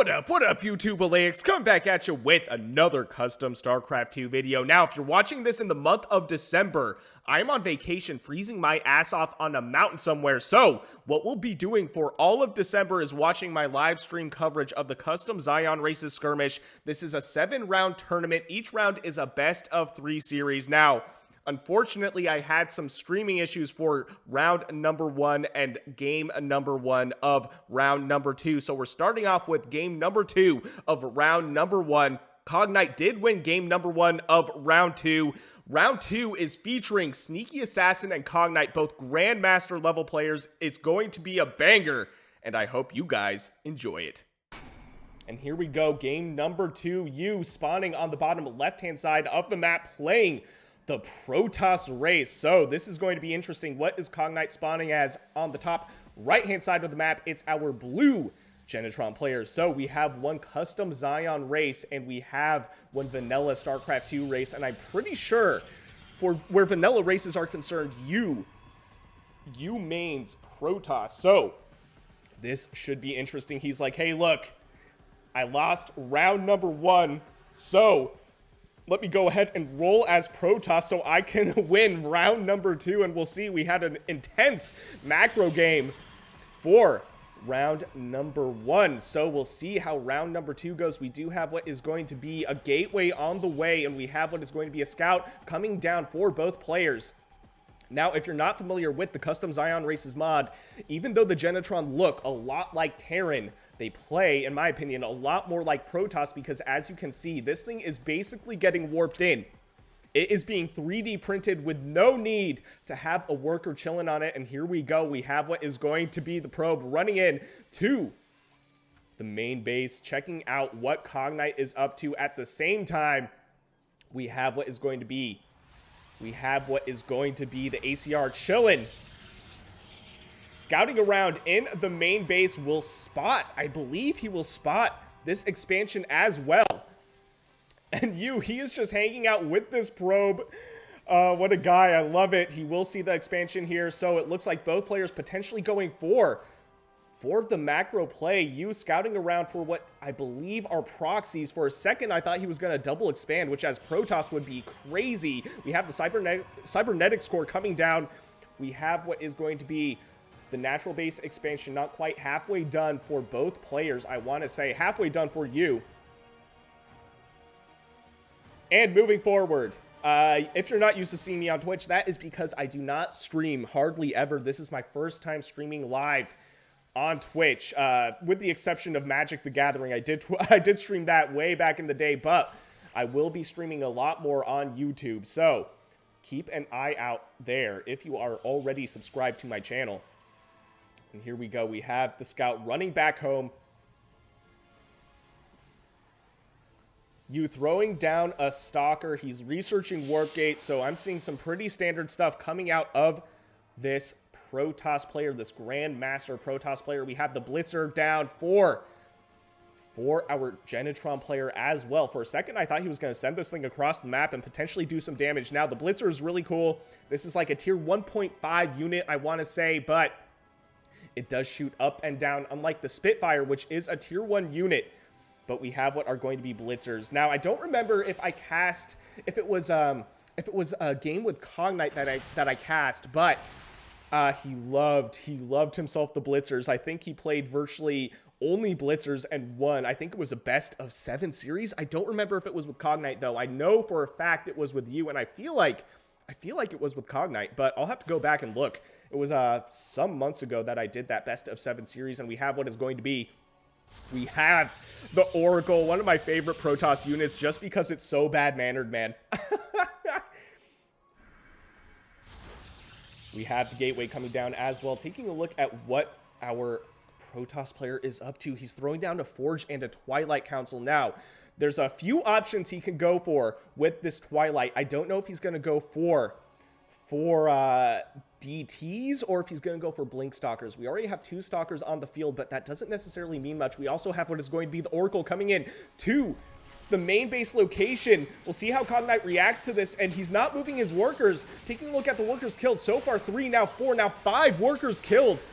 What up, YouTube Elleix? Coming back at you with another custom StarCraft 2 video. Now, if you're watching this in the month of December, I'm on vacation freezing my ass off on a mountain somewhere. So, what we'll be doing for all of December is watching my live stream coverage of the Custom Scion Races skirmish. This is a 7-round tournament. Each round is a best of 3 series. Now, unfortunately, I had some streaming issues for round number 1 and game number 1 of round number 2. So we're starting off with game number 2 of round number 1. Cognite did win game number 1 of round 2. Round 2 is featuring Sneaky Assassin and Cognite, both Grandmaster level players. It's going to be a banger, and I hope you guys enjoy it. And here we go, game number 2. You spawning on the bottom left-hand side of the map, playing the Protoss race. So this is going to be interesting. What is Cognite spawning as on the top right-hand side of the map? It's our blue Genetron players. So we have one Custom Scion race and we have one vanilla StarCraft 2 race. And I'm pretty sure for where vanilla races are concerned, you mains Protoss. So this should be interesting. He's like, hey, look, I lost round number 1. So let me go ahead and roll as Protoss so I can win round number 2. And we'll see. We had an intense macro game for round number 1. So we'll see how round number 2 goes. We do have what is going to be a gateway on the way. And we have what is going to be a scout coming down for both players. Now, if you're not familiar with the Custom Scion Races mod, even though the Genetron look a lot like Terran, they play, in my opinion, a lot more like Protoss because, as you can see, this thing is basically getting warped in. It is being 3D printed with no need to have a worker chilling on it. And here we go. We have what is going to be the probe running in to the main base, checking out what Cognite is up to. At the same time, we have what is going to be the ACR chilling. Scouting around in the main base will spot, I believe he will spot this expansion as well. And he is just hanging out with this probe. What a guy, I love it. He will see the expansion here. So it looks like both players potentially going for the macro play. You scouting around for what I believe are proxies. For a second, I thought he was going to double expand, which as Protoss would be crazy. We have the cybernetics core coming down. We have what is going to be the natural base expansion, not quite halfway done for both players. I want to say halfway done for you. And moving forward, if you're not used to seeing me on Twitch, that is because I do not stream hardly ever. This is my first time streaming live on Twitch, with the exception of Magic the Gathering. I did stream that way back in the day, but I will be streaming a lot more on YouTube. So keep an eye out there if you are already subscribed to my channel. And here we go. We have the scout running back home. You throwing down a stalker. He's researching warp gate. So I'm seeing some pretty standard stuff coming out of this Protoss player, this Grandmaster Protoss player. We have the Blitzer down for our Genetron player as well. For a second, I thought he was going to send this thing across the map and potentially do some damage. Now, the Blitzer is really cool. This is like a tier 1.5 unit, I want to say, but it does shoot up and down, unlike the Spitfire, which is a tier 1 unit. But we have what are going to be Blitzers. Now, I don't remember if it was a game with Cognite that I cast, but he loved himself the Blitzers. I think he played virtually only Blitzers and won. I think it was a best of 7 series. I don't remember if it was with Cognite though. I know for a fact it was with you, and I feel like it was with Cognite, but I'll have to go back and look. It was some months ago that I did that best of 7 series, and we have what is going to be. We have the Oracle, one of my favorite Protoss units, just because it's so bad-mannered, man. We have the gateway coming down as well. Taking a look at what our Protoss player is up to. He's throwing down a Forge and a Twilight Council. Now, there's a few options he can go for with this Twilight. I don't know if he's going to go for DTs or if he's going to go for Blink Stalkers. We already have 2 Stalkers on the field, but that doesn't necessarily mean much. We also have what is going to be the Oracle coming in to the main base location. We'll see how Cognite reacts to this, and he's not moving his workers. Taking a look at the workers killed. So far, 3, now 4, now 5 workers killed.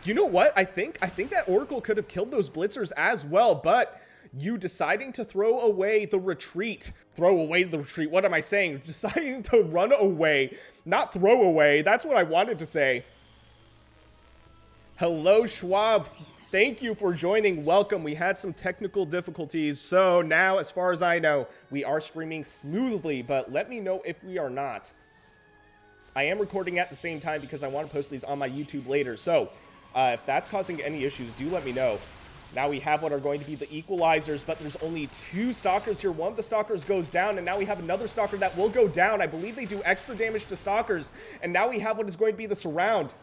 You know what? I think that Oracle could have killed those blitzers as well, but you deciding to throw away the retreat. Throw away the retreat. What am I saying? Deciding to run away, not throw away. That's what I wanted to say. Hello, Schwab. Thank you for joining. Welcome. We had some technical difficulties. So now, as far as I know, we are streaming smoothly, but let me know if we are not. I am recording at the same time because I want to post these on my YouTube later. So if that's causing any issues, do let me know. Now we have what are going to be the equalizers, but there's only 2 stalkers here. One of the stalkers goes down, and now we have another stalker that will go down. I believe they do extra damage to stalkers, and now we have what is going to be the surround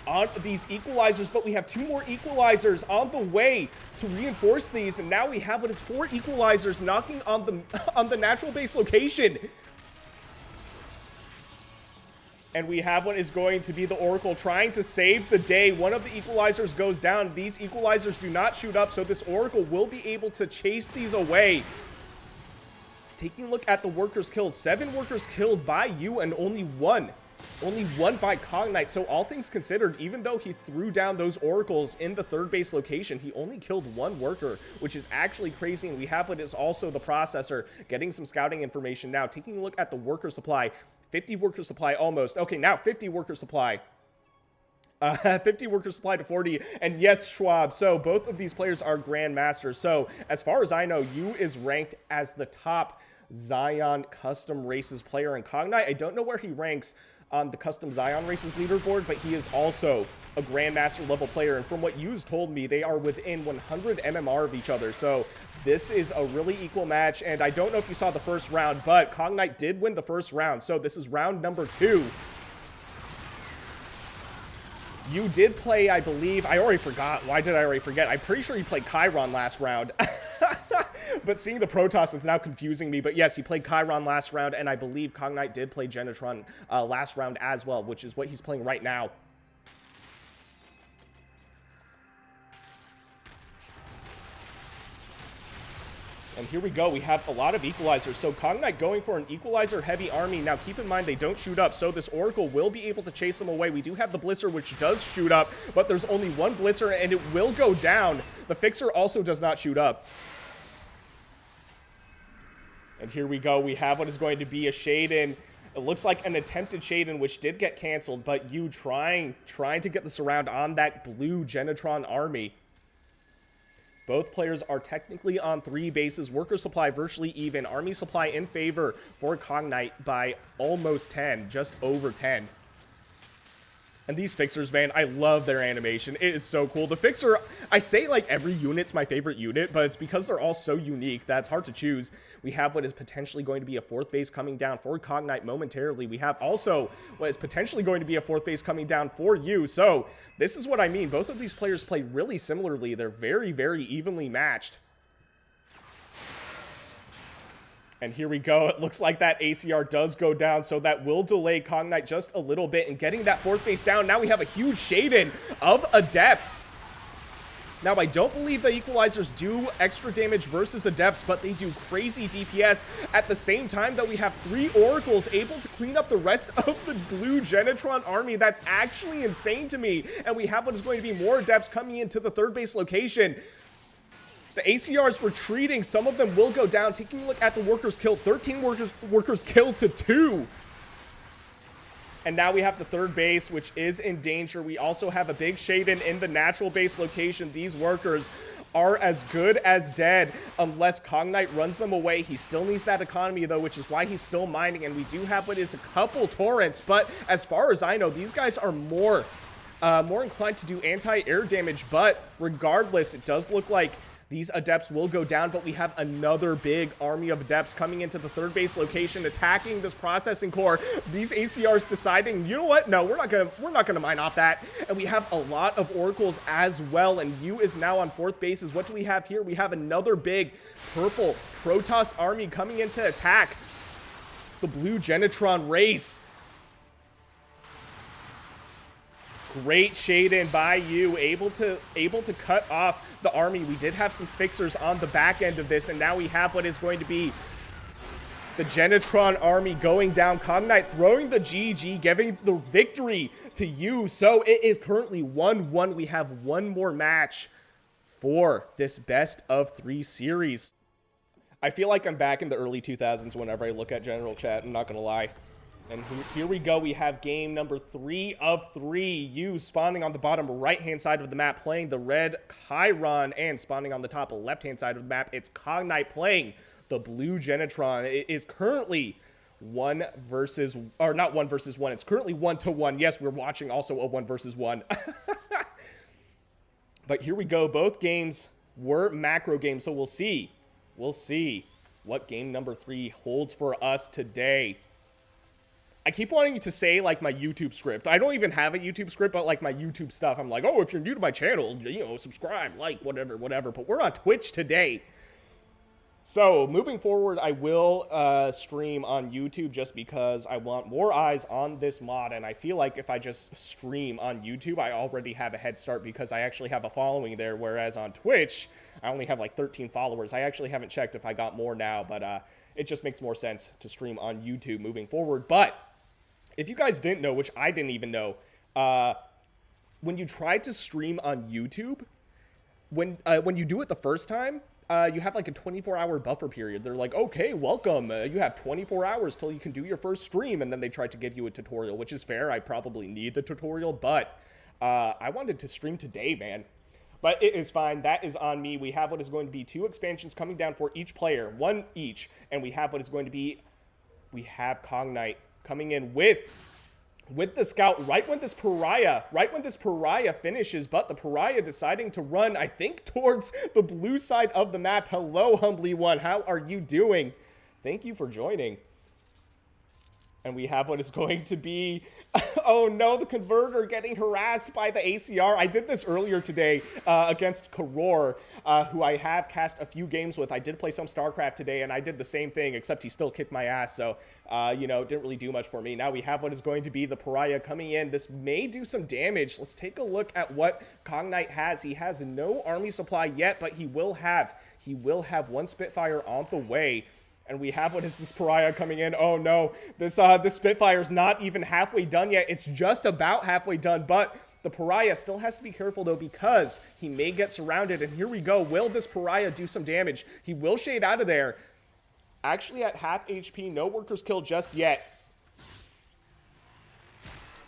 on these equalizers, but we have 2 more equalizers on the way to reinforce these, and now we have what is 4 equalizers knocking on the natural base location. And we have what is going to be the Oracle trying to save the day. One of the equalizers goes down. These equalizers do not shoot up, so this Oracle will be able to chase these away. Taking a look at the workers killed. 7 workers killed by you and only one by Cognite. So all things considered, even though he threw down those Oracles in the 3rd base location, he only killed 1 worker, which is actually crazy. And we have what is also the processor getting some scouting information now. Taking a look at the worker supply. 50 worker supply almost. Okay, now 50 worker supply. 50 worker supply to 40. And yes, Schwab, so both of these players are Grandmasters. So as far as I know, you is ranked as the top Scion Custom Races player in Cognite. I don't know where he ranks on the Custom Scion Races leaderboard, but he is also a Grandmaster level player. And from what you've told me, they are within 100 MMR of each other. So this is a really equal match, and I don't know if you saw the first round, but Cognite did win the first round, so this is round number 2. You did play, I believe, I already forgot. Why did I already forget? I'm pretty sure you played Chiron last round. But seeing the Protoss is now confusing me. But yes, he played Chiron last round, and I believe Cognite did play Genetron last round as well, which is what he's playing right now. And here we go. We have a lot of equalizers. So Cognite going for an equalizer-heavy army. Now, keep in mind, they don't shoot up, so this Oracle will be able to chase them away. We do have the Blitzer, which does shoot up, but there's only 1 Blitzer, and it will go down. The Fixer also does not shoot up. And here we go. We have what is going to be a Shade-In. It looks like an attempted Shade-In, which did get canceled, but you trying to get the surround on that blue Genetron army. Both players are technically on 3 bases. Worker supply virtually even. Army supply in favor for Cognite by almost 10, just over 10. And these Fixers, man, I love their animation. It is so cool. The Fixer, I say like every unit's my favorite unit, but it's because they're all so unique that it's hard to choose. We have what is potentially going to be a 4th base coming down for Cognite momentarily. We have also what is potentially going to be a 4th base coming down for you. So this is what I mean. Both of these players play really similarly. They're very, very evenly matched. And here we go. It looks like that ACR does go down, so that will delay Cognite just a little bit. And getting that 4th base down, now we have a huge Shade-In of Adepts. Now, I don't believe the equalizers do extra damage versus Adepts, but they do crazy DPS at the same time that we have 3 Oracles able to clean up the rest of the blue Genetron army. That's actually insane to me. And we have what is going to be more Adepts coming into the 3rd base location. The ACR is retreating. Some of them will go down. Taking a look at the workers killed. 13 workers killed to 2. And now we have the 3rd base, which is in danger. We also have a big Shade-In in the natural base location. These workers are as good as dead unless Cognite runs them away. He still needs that economy, though, which is why he's still mining. And we do have what is a couple torrents. But as far as I know, these guys are more inclined to do anti-air damage. But regardless, it does look like these Adepts will go down, but we have another big army of Adepts coming into the 3rd base location, attacking this processing core. These ACRs deciding, you know what? No, we're not gonna mine off that. And we have a lot of Oracles as well, and you is now on 4th bases. What do we have here? We have another big purple Protoss army coming in to attack the blue Genetron race. Great Shade-In by you, able to cut off the army. We did have some Fixers on the back end of this, and now we have what is going to be The Genetron army going down. Cognite throwing the GG, giving the victory to you. So it is currently 1-1. We have one more match for this best of 3 series. I feel like I'm back in the early 2000s whenever I look at general chat, I'm not gonna lie. And here we go. We have game number 3 of 3. You spawning on the bottom right-hand side of the map, playing the red Chiron, and spawning on the top left-hand side of the map, it's Cognite playing the blue Genetron. It is currently not 1 versus 1. It's currently 1-1. Yes, we're watching also a 1 versus 1. But here we go. Both games were macro games, so we'll see. We'll see what game number 3 holds for us today. I keep wanting to say, like, my YouTube script. I don't even have a YouTube script, but, like, my YouTube stuff. I'm like, oh, if you're new to my channel, you know, subscribe, like, whatever. But we're on Twitch today. So, moving forward, I will stream on YouTube just because I want more eyes on this mod. And I feel like if I just stream on YouTube, I already have a head start because I actually have a following there. Whereas on Twitch, I only have, like, 13 followers. I actually haven't checked if I got more now, but it just makes more sense to stream on YouTube moving forward. But if you guys didn't know, which I didn't even know, when you try to stream on YouTube, when you do it the first time, you have like a 24-hour buffer period. They're like, okay, welcome. You have 24 hours till you can do your first stream, and then they try to give you a tutorial, which is fair. I probably need the tutorial, but I wanted to stream today, man. But it is fine. That is on me. We have what is going to be 2 expansions coming down for each player, 1 each, and we have what is going to be, we have Cognite coming in with the scout right when this pariah finishes, but the pariah deciding to run, I think, towards the blue side of the map. Hello, Humbly One. How are you doing? Thank you for joining. And we have what is going to be, oh no, the converter getting harassed by the ACR. I did this earlier today against Karor, who I have cast a few games with. I did play some StarCraft today, and I did the same thing, except he still kicked my ass, so, you know, didn't really do much for me. Now we have what is going to be the pariah coming in. This may do some damage. Let's take a look at what Cognite has. He has no army supply yet, but he will have 1 Spitfire on the way. And we have what is this pariah coming in. Oh no, this Spitfire's not even halfway done yet. It's just about halfway done, but the pariah still has to be careful though because he may get surrounded. And here we go. Will this pariah do some damage? He will shade out of there. Actually at half HP, no workers killed just yet.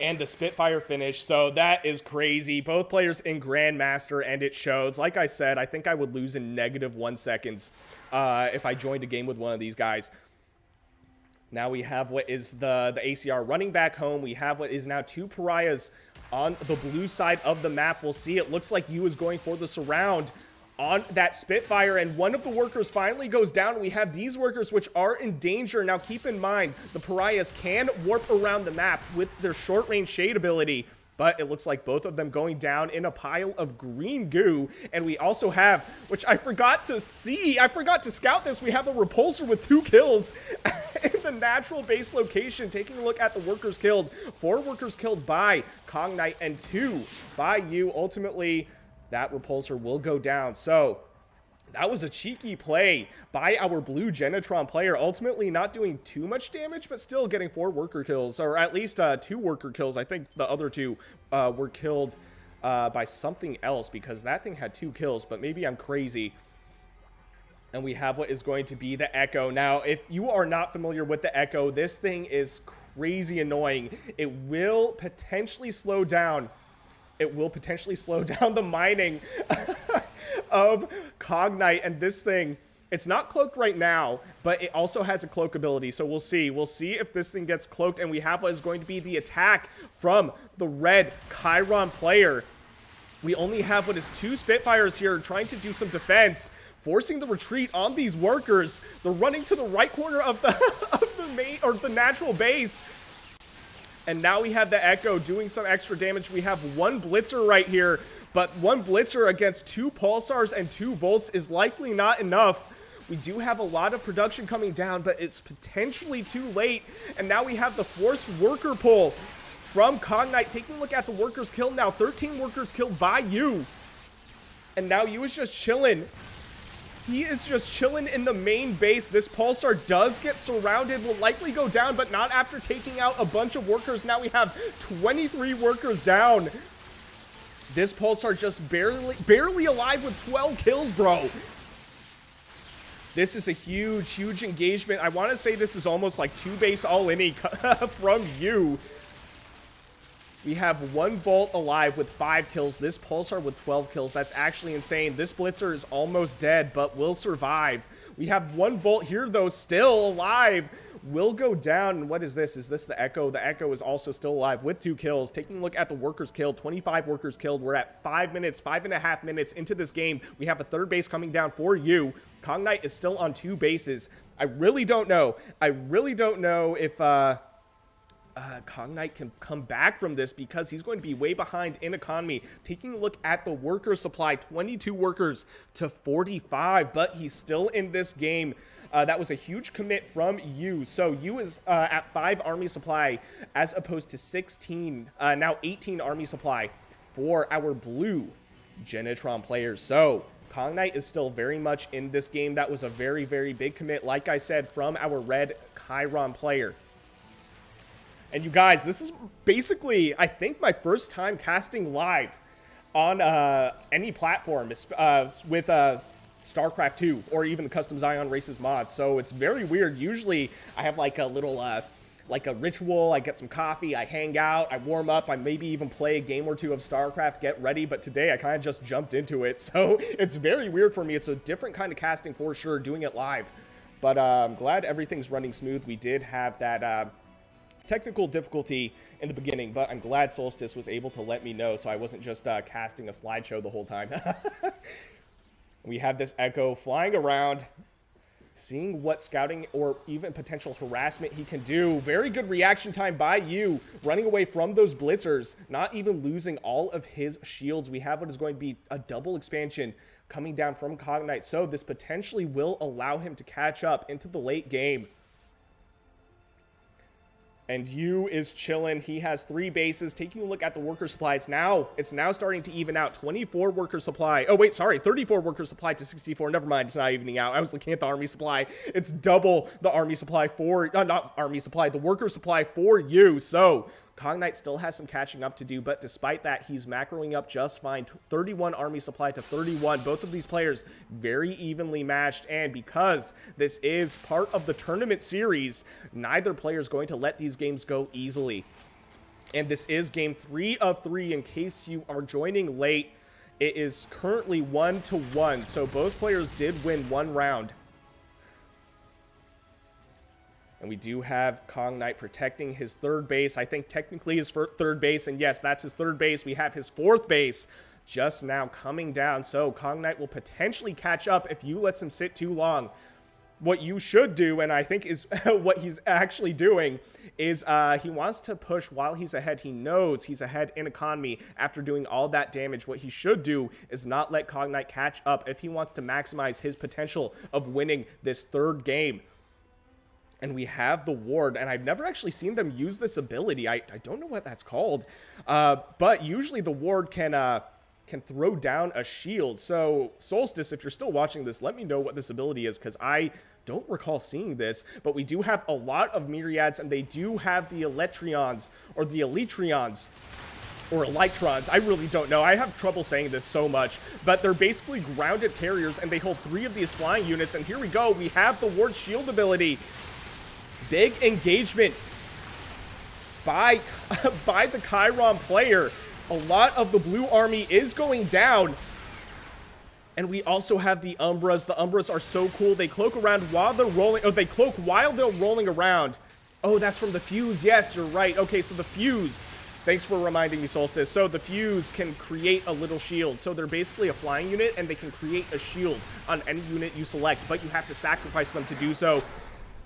And the Spitfire finish, so that is crazy. Both players in Grandmaster, and it shows. Like I said, I think I would lose in -1 seconds if I joined a game with one of these guys. Now we have what is the ACR running back home. We have what is now 2 pariahs on the blue side of the map. We'll see. It looks like you is going for the surround on that Spitfire, and one of the workers finally goes down. We have these workers which are in danger. Now keep in mind, the pariahs can warp around the map with their short-range shade ability, but it looks like both of them going down in a pile of green goo. And we also have, which I forgot to see, I forgot to scout this, we have a repulsor with 2 kills in the natural base location. Taking a look at the workers killed, 4 workers killed by Cognite and 2 by you. Ultimately, that repulsor will go down. So that was a cheeky play by our blue Genetron player. Ultimately not doing too much damage, but still getting 4 worker kills, or at least 2 worker kills. I think the other 2 were killed by something else because that thing had 2 kills, but maybe I'm crazy. And we have what is going to be the Echo. Now, if you are not familiar with the Echo, this thing is crazy annoying. It will potentially slow down the mining of Cognite. And this thing, it's not cloaked right now, but it also has a cloak ability. So we'll see. We'll see if this thing gets cloaked. And we have what is going to be the attack from the red Chiron player. We only have what is 2 Spitfires here trying to do some defense, forcing the retreat on these workers. They're running to the right corner of the natural base. And now we have the Echo doing some extra damage. We have 1 Blitzer right here, but 1 Blitzer against 2 Pulsars and 2 Volts is likely not enough. We do have a lot of production coming down, but it's potentially too late. And now we have the forced worker pull from Cognite. Taking a look at the workers killed now. 13 workers killed by you. And now you is just chilling He is just chilling in the main base. This Pulsar does get surrounded, will likely go down, but not after taking out a bunch of workers. Now we have 23 workers down. This Pulsar just barely alive with 12 kills, bro. This is a huge engagement. I want to say this is almost like 2 base all-in from you. We have 1 Volt alive with 5 kills. This Pulsar with 12 kills. That's actually insane. This Blitzer is almost dead, but will survive. We have 1 Volt here, though, still alive. Will go down. And what is this? Is this the Echo? The Echo is also still alive with 2 kills. Taking a look at the workers killed, 25 workers killed. We're at 5.5 minutes into this game. We have a 3rd base coming down for you. Cognite is still on 2 bases. I really don't know. I really don't know if Cognite can come back from this, because he's going to be way behind in economy. Taking a look at the worker supply, 22 workers to 45, but he's still in this game. That was a huge commit from you. So you is at 5 army supply as opposed to 16, now 18 army supply for our blue Genetron players. So Cognite is still very much in this game. That was a very big commit, like I said, from our red Chiron player. And you guys, this is basically, I think, my first time casting live on any platform with StarCraft 2 or even the Custom Scion Races mods. So it's very weird. Usually I have like a little, like a ritual. I get some coffee, I hang out, I warm up, I maybe even play a game or 2 of StarCraft, get ready. But today I kind of just jumped into it. So it's very weird for me. It's a different kind of casting for sure, doing it live. But I'm glad everything's running smooth. We did have that technical difficulty in the beginning, but I'm glad Solstice was able to let me know, so I wasn't just casting a slideshow the whole time. We have this Echo flying around, seeing what scouting or even potential harassment he can do. Very good reaction time by you, running away from those blitzers, not even losing all of his shields. We have what is going to be a double expansion coming down from Cognite, so this potentially will allow him to catch up into the late game. And you is chilling. He has 3 bases. Taking a look at the worker supply, it's now starting to even out. 24 worker supply. Oh wait, sorry, 34 worker supply to 64. Never mind, it's not evening out. I was looking at the army supply. It's double the army supply for not army supply, the worker supply for you. So Cognite still has some catching up to do, but despite that, he's macroing up just fine. 31 army supply to 31. Both of these players very evenly matched, and because this is part of the tournament series, neither player is going to let these games go easily. And this is game 3 of 3. In case you are joining late, it is currently 1-1, so both players did win 1 round. And we do have Cognite protecting his 3rd base. I think technically his 3rd base. And yes, that's his 3rd base. We have his 4th base just now coming down. So Cognite will potentially catch up if you let him sit too long. What you should do, and I think is what he's actually doing, is he wants to push while he's ahead. He knows he's ahead in economy after doing all that damage. What he should do is not let Cognite catch up if he wants to maximize his potential of winning this 3rd game. And we have the ward, and I've never actually seen them use this ability. I don't know what that's called, but usually the ward can throw down a shield. So Solstice, if you're still watching this, let me know what this ability is, because I don't recall seeing this. But we do have a lot of myriads, and they do have the Elytrions, or the Elytrions, or Elytrons. I really don't know. I have trouble saying this so much, but they're basically grounded carriers, and they hold 3 of these flying units. And here we go. We have the ward shield ability. Big engagement by the Chiron player. A lot of the blue army is going down. And we also have the Umbras. The Umbras are so cool. They cloak around while they're rolling. Oh, they cloak while they're rolling around. Oh, that's from the fuse. Yes, you're right. Okay, so the fuse. Thanks for reminding me, Solstice. So the fuse can create a little shield. So they're basically a flying unit, and they can create a shield on any unit you select, but you have to sacrifice them to do so.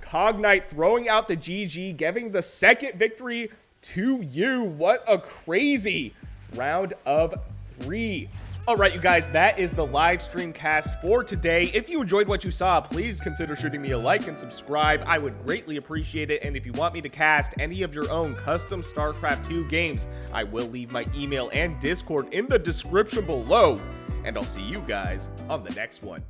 Cognite throwing out the GG, giving the 2nd victory to you. What a crazy round of 3. All right, you guys, that is the live stream cast for today. If you enjoyed what you saw, please consider shooting me a like and subscribe. I would greatly appreciate it. And if you want me to cast any of your own custom StarCraft 2 games, I will leave my email and Discord in the description below. And I'll see you guys on the next one.